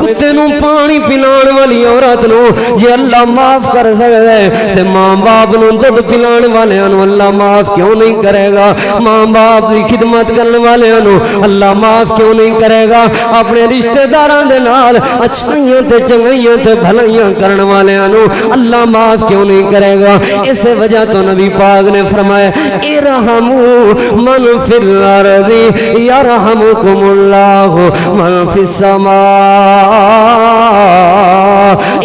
کتے نو پانی پلان والی عورت نو جے اللہ معاف کر سکتا ہے تے ماں باپ نو دودھ پلان والے نو اللہ معاف کیوں نہیں کرے گا؟ ماں باپ دی خدمت کرنے والے نو اللہ معاف کیوں نہیں کرے گا؟ اپنے رشتہ داراں دے نال اچھائیاں تے چنگیاں تے بھلائیاں کرنے والے نو اللہ معاف کیوں نہیں کرے گا؟ اس وجہ تو نبی پاک نے فرمایا ارحموا من فی الارض یرحمکم اللہ من فی السماء،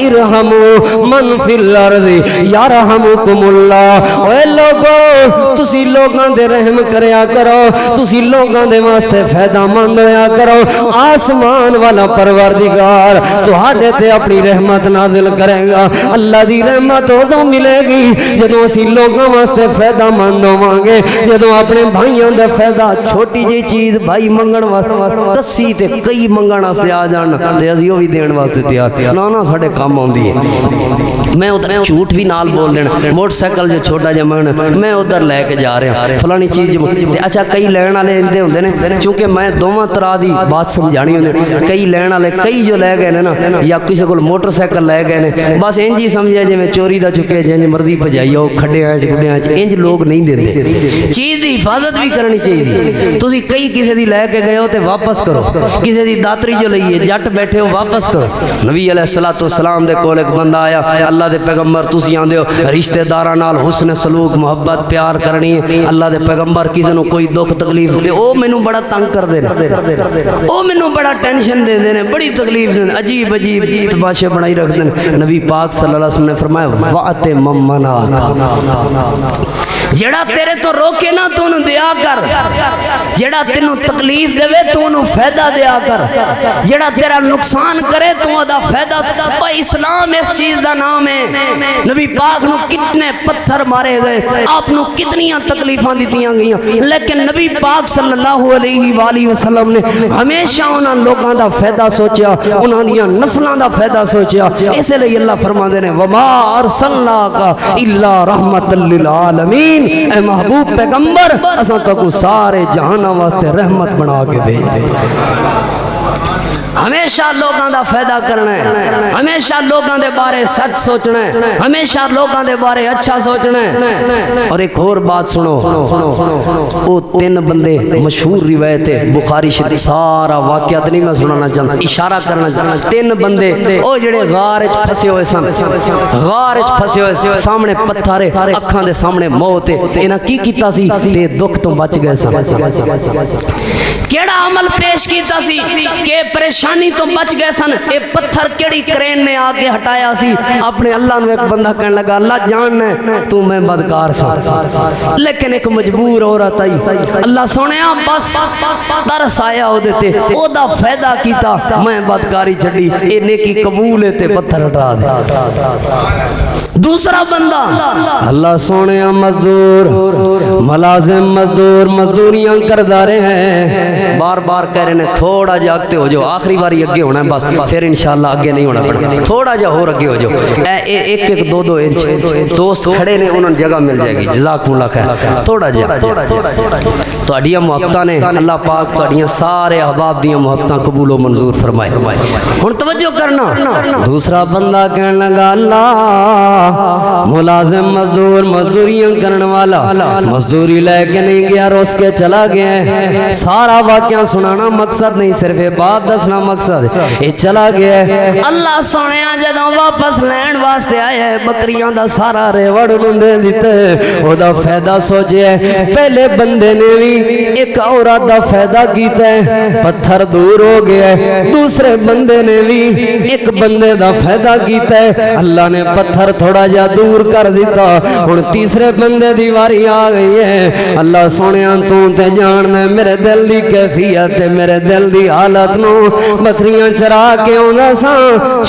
ارحموا من فی الارض یرحمکم اللہ۔ اے لوگو تسی لوگاں دے رحم کریا کرو، تسی لوگاں دے واسطے فائدہ مند ہویا کرو، آسمان والا پروردگار تہاڈے تے اپنی رحمت نازل کرے گا۔ اللہ دی رحمت ادوں ملے گی جدوں اسی لوگاں واسطے فائدہ مند ہوواں گے، جدوں اپنے بھائیاں دا فائدہ چھوٹی جی چیز بھائی منگن واسطے کسی تے کئی منگن واسطے آ جان تے اسی او بھی دین واسطے تیار نہ ساڈے کام آندی ہے۔ میں ادھر جھوٹ بھی نال بول دینا، موٹر سائیکل جو چھوٹا جا میں ادھر لے کے جا رہا فلانی چیز اچھا کئی لین والے اندے ہوندے نے چونکہ میں دوواں طرح دی بات سمجھانی ہوندی، کئی لین والے کئی جو لے گئے نا یا کسی کو موٹر سائیکل لے گئے نے بس انج ہی سمجھیا جویں چوری دا چکے جنج مرضی بھجائی او کھڈیاں گڈیاں انج لوگ نہیں دیندے۔ چیز دی حفاظت بھی کرنی چاہیے۔ تسی کئی کسی دی لے کے گئے ہو تے واپس کرو، کسی دی داتری جو لئی ہے جٹ بیٹھے ہو واپس کرو۔ نبی علیہ الصلوۃ والسلام دے کول ایک بندہ آیا، اللہ دے پیغمبر تسی آندے ہو رشتہ داراں نال حسن سلوک محبت پیار کرنی ہے، اللہ دے پیغمبر کسی نو کوئی دکھ تکلیف دے او مینوں بڑا تنگ کر دے او مینوں بڑا ٹینشن دے دے نے، بڑی تکلیف دے، عجیب عجیب تماشے بنائی رکھ دے۔ نبی پاک صلی اللہ علیہ وسلم نے فرمایا وَأَتِ مَمَّنَا، جڑا تیرے تو روکے نا تو انہوں دیا کر، جڑا تینوں تکلیف دے تو انہوں فائدہ دیا کر، جڑا تیرا نقصان کرے تو انہوں دا فائدہ۔ اسلام اس چیز دا نام ہے۔ نبی پاک نو کتنے پتھر مارے گئے، آپ نو کتنیاں تکلیفاں دیتیاں گئیاں، لیکن نبی پاک صلی اللہ علیہ وآلہ وسلم نے ہمیشہ انہاں لوگاں دا فائدہ سوچیا، انہاں دیاں نسلاں دا فائدہ سوچیا۔ اس لئے اللہ فرما دے نے وَمَا أَرْسَلْنَاكَ إِلَّا رَحْمَةً لِلْعَالَمِينَ، اے محبوب پیغمبر اساں تو کو سارے جہاناں واسطے رحمت بنا کے بھیج دے۔ ہمیشہ لوگاں دا فائدہ کرنا ہے، ہمیشہ لوگاں دے بارے سچ سوچنا ہے، ہمیشہ لوگاں دے بارے اچھا سوچنا ہے۔ اور ایک اور بات سنو، او تین بندے مشہور روایت ہے بخاری شریف، سارا واقعات نہیں میں سنانا چاہتا، اشارہ کرنا چاہتا۔ تین بندے او جڑے غار وچ پھسے ہوئے سن، غار وچ پھسے ہوئے، سامنے پتھر اکھاں دے سامنے موت ہے، انہاں کی کیتا سی تے دکھ تو بچ گئے سن۔ کیڑا عمل پیش کیتا سی کہ پریشانی تو بچ گئے سن؟ اے پتھر کیڑی کرین نے آ کے ہٹایا سی؟ اپنے اللہ نو ایک بندہ کہنے لگا اللہ جاننا ہے تو میں بدکار سا، لیکن ایک مجبور عورت آئی، اللہ سونیا بس ترس آیا او دیتے او دا فائدہ کیتا، میں بدکاری چھڈی، اے نیکی قبول ہے تے پتھر ہٹا دے۔ دوسرا بندہ اللہ سونے مزدور ملازم مزدور مزدوریاں کردہ رہے ہیں، بار بار کہہ رہے ہیں تھوڑا جا اگتے ہو جو، آخری باری اگے ہونا ہے بس، پھر انشاءاللہ اگے نہیں ہونا پڑا، تھوڑا جا اور اگے ہو جو، ایک ایک دو دو انچ دوست کھڑے نے انہوں جگہ مل جائے گی، جزاکم اللہ خیر، تھوڑا جا۔ تو اڈیاں محبتاں نے اللہ پاک تو اڈیاں سارے احباب دیاں محبتاں قبول و منظور فرمائے۔ ہن توجہ کرنا، دوسرا بندہ کہنے لگا اللہ ملازم مزدور مزدوریاں کرنے والا مزدوری لے کے نہیں گیا، روس کے چلا گیا ہے، سارا واقعہ سنانا مقصد نہیں، صرف بات دسنا مقصد، یہ چلا گیا ہے۔ اللہ سونے جدوں واپس لین واسطے آیا ہے، بکریاں دا سارا ریوڑ دے دیتے، او دا فائدہ سوچے ہے۔ پہلے بندے نے بھی ایک عورت دا فائدہ کیتا ہے، پتھر دور ہو گیا ہے، دوسرے بندے نے بھی ایک بندے دا فائدہ کیتا ہے، اللہ نے پتھر تھوڑا جا دور کر دیتا، اور تیسرے بندے دی واری آ گئی ہے۔ اللہ سونیاں تو تے جاننا میرے دل دی کیفیت، میرے دل دی حالت نو، بکریاں چرا کے آندا سا،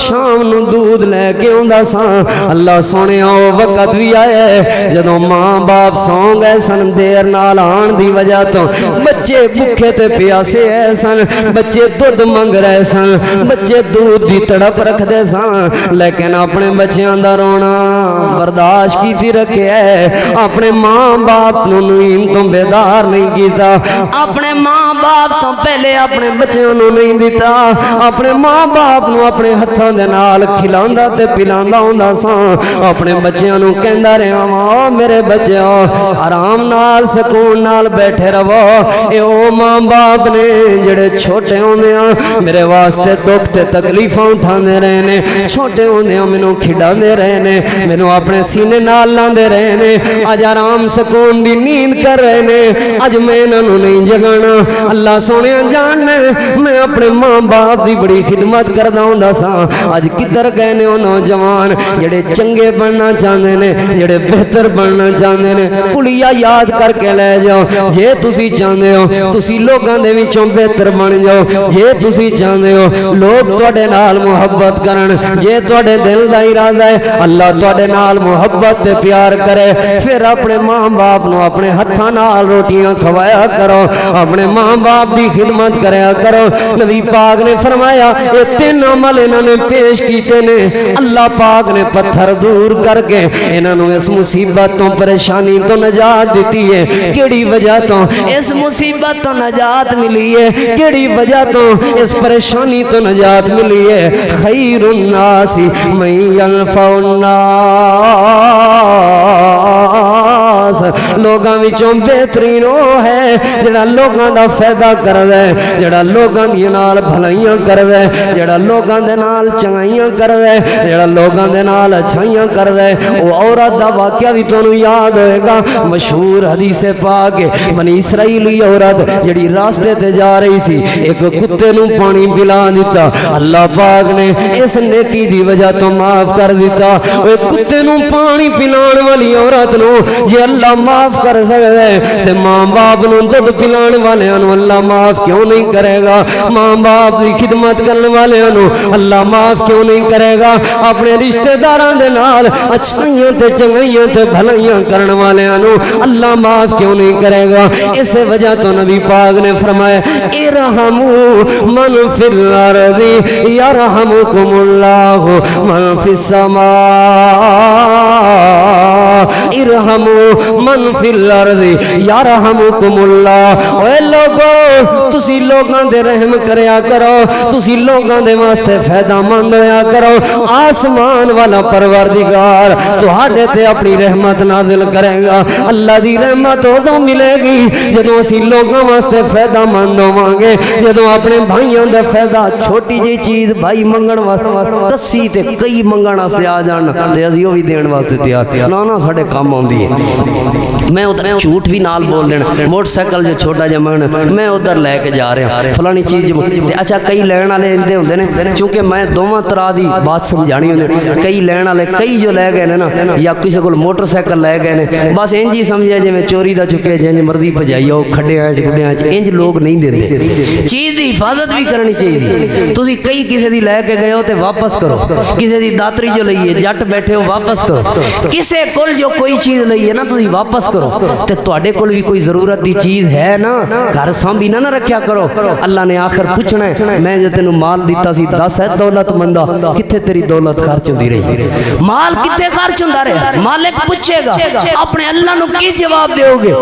شام نو دودھ لے کے آندا سا، اللہ سونیاں او وقت بھی آیا ہے جدوں ماں باپ سو گئے سن، دیر نال آن دی وجہ وجہ تو بچے بھوکے تے پیاسے ہے سن بچے دودھ منگ رہے سن بچے دودھ دی تڑپ رکھ دے سن لیکن اپنے بچیاں دا رونا برداشت کیتی رکھے ہے اپنے ماں باپ نو نیند تو بیدار نہیں کیتا اپنے ماں باپ تو پہلے اپنے بچیاں نو نہیں دیتا اپنے ماں باپ نو اپنے ہتھاں دے نال کھلاندا تے پلاندا ہوندا سا اپنے بچیاں نو کہندا رہا وا میرے بچیو آرام نال سکون نال بیٹھے رہو اے او ماں باپ نے جڑے چھوٹے ہوندیاں میرے واسطے دکھ تے تکلیفاں اٹھاندے رہے نے چھوٹے ہوندیاں مینوں کھڈاندے رہے نے مینوں اپنے سینے نال لاندے رہے نے اج آرام سکون دی نیند کر رہے نے اج میں انہاں نوں نہیں جگانا اللہ سونے جان میں اپنے ماں باپ دی بڑی خدمت کردا ہوندا سا اج کدھر گئے نے او نوجوان جڑے چنگے بننا چاہندے نے جڑے بہتر بننا چاہندے نے کلیا یاد کر کے لے جاؤ جے تسی چاہندے ہو تسی لوکاں دے وچوں بہتر بن جاؤ جے تسی چاہندے ہو لوگ تواڈے نال محبت کرن جے تواڈے دل دا ارادہ ہے اللہ تواڈے نال محبت تے پیار کرے پھر اپنے ماں باپ نو اپنے ہتھاں نال روٹیاں کھوایا کرو اپنے ماں باپ دی خدمت کریا کرو نبی پاک نے فرمایا اے تین عمل انہاں نے پیش کیتے نے اللہ پاک نے پتھر دور کر کے انہاں نو اس مصیبت تو پریشانی تو نجات دیتی ہے کیڑی وجہ تو اس مصیبت تو نجات ملی ہے کیڑی وجہ تو اس پریشانی تو نجات ملی ہے خیر الناس من ينفع الناس لوگاں وچوں بہترین وہ ہے جڑا لوگاں دا فائدہ کردا ہے جڑا لوگاں دی نال بھلائیاں کردا ہے جڑا لوگاں دے نال چنگائیاں کردا ہے جڑا لوگاں دے نال اچھائیاں کردا ہے وہ عورت دا واقعہ بھی تانوں یاد ہوئے گا مشہور حدیث پاک بنی اسرائیلی عورت جڑی راستے تے جا رہی سی ایک کتے نو پانی پلا دیتا اللہ پاک نے اس نیکی دی وجہ تو معاف کر دیتا وہ کتے نو پانی پلان والی عورت نو جے اللہ معاف کر سکدا ہے تے ماں باپ نو دودھ پلان والیاں نو اللہ معاف کیوں نہیں کرے گا ماں باپ دی خدمت کرنے والیاں نو اللہ معاف کیوں نہیں کرے گا اپنے رشتہ داراں دے نال اچھائیاں تے چنگائیاں تے بھلائیاں کرن والیاں نو اللہ معاف کیوں نہیں کرے گا اس وجہ تو نبی پاک نے فرمایا ارحموا من فی الارض یرحمکم اللہ من فی السماء ارحموا من فی الارض یرحمکم اللہ اے لوگو تسی لوگاں دے رحم کریا کرو تسی لوگاں دے واسطے فائدہ مند ہویا کرو آسمان والا پروردگار تہاڈے تے اپنی رحمت نازل کرے گا اللہ دی رحمت ادوں ملے گی جدوں اسی لوگاں واسطے فائدہ مند ہوواں گے جدوں اپنے بھائیاں دا فائدہ چھوٹی جی چیز بھائی منگن واسطے کسی تے کئی منگن واسطے آ جان تے اسی او بھی دین واسطے تیار نا نا ساڈے کام آندی ہے میں ادھر جھوٹ بھی نال بول دینا موٹر سائیکل جو چھوٹا جا میں ادھر لے کے جا رہا فلانی چیز اچھا کئی لین والے اندے ہوندے نے چونکہ میں دوواں طرح دی بات سمجھانی ہوندی کئی لین والے کئی جو لے گئے نا یا کسی کول موٹر سائیکل لے گئے نے بس انج ہی سمجھیا جویں چوری دا چکے جنج مرضی بھجائی او کھڈیاں انج لوگ نہیں دیندے چیز دی حفاظت بھی کرنی چاہیے تسی کئی کسی دی لے کے گئے ہو تے واپس کرو کسی دی داتری جو لئیے جٹ بیٹھے ہو واپس کرو کسے کول جو کوئی چیز لئیے نا تسی واپس کرو تے تواڈے کول بھی کوئی ضرورت دی چیز ہے نا گھر سانبھی نہ رکھیا کرو اللہ نے آخر پوچھنا ہے میں جو تینوں مال دیتا سی دس ہے دولت مندہ کتھے تیری دولت خرچ ہوندی رہی مال کتھے خرچ ہوندا رہے مالک پوچھے گا اپنے اللہ نو کی جواب دیو گے